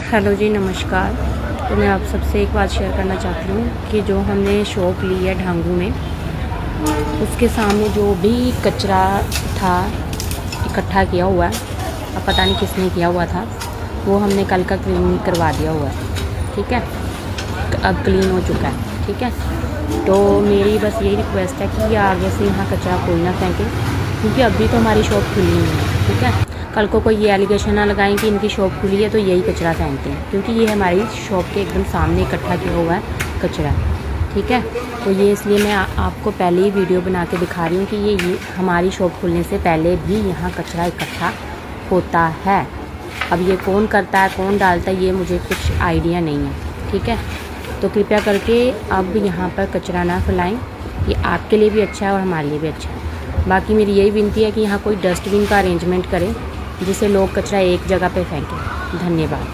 Hello जी, नमस्कार। तो मैं आप सबसे एक बात शेयर करना चाहती हूँ कि जो हमने शॉप ली है ढांगू में, उसके सामने जो भी कचरा था इकट्ठा किया हुआ है, अब पता नहीं किसने किया हुआ था, वो हमने कल का क्लीन करवा दिया हुआ है। ठीक है, अब क्लीन हो चुका है। ठीक है, तो मेरी बस यही रिक्वेस्ट है कि आगे से यहाँ कचरा कोई ना फेंके, क्योंकि अभी तो हमारी शॉप खुली नहीं है। ठीक है, कल को कोई ये एलिगेशन ना लगाएं कि इनकी शॉप खुली है तो यही कचरा फेंकते हैं, क्योंकि ये हमारी शॉप के एकदम सामने इकट्ठा किया हुआ है कचरा। ठीक है, तो ये इसलिए मैं आपको पहले ही वीडियो बना के दिखा रही हूँ कि ये हमारी शॉप खुलने से पहले भी यहाँ कचरा इकट्ठा होता है। अब ये कौन करता है, कौन डालता है, ये मुझे कुछ आइडिया नहीं है। ठीक है, तो कृपया करके अब यहाँ पर कचरा ना फैलाएं, ये आपके लिए भी अच्छा है और हमारे लिए भी अच्छा है। बाकी मेरी यही विनती है कि यहाँ कोई डस्टबिन का अरेंजमेंट करें जिससे लोग कचरा एक जगह पे फेंकें। धन्यवाद।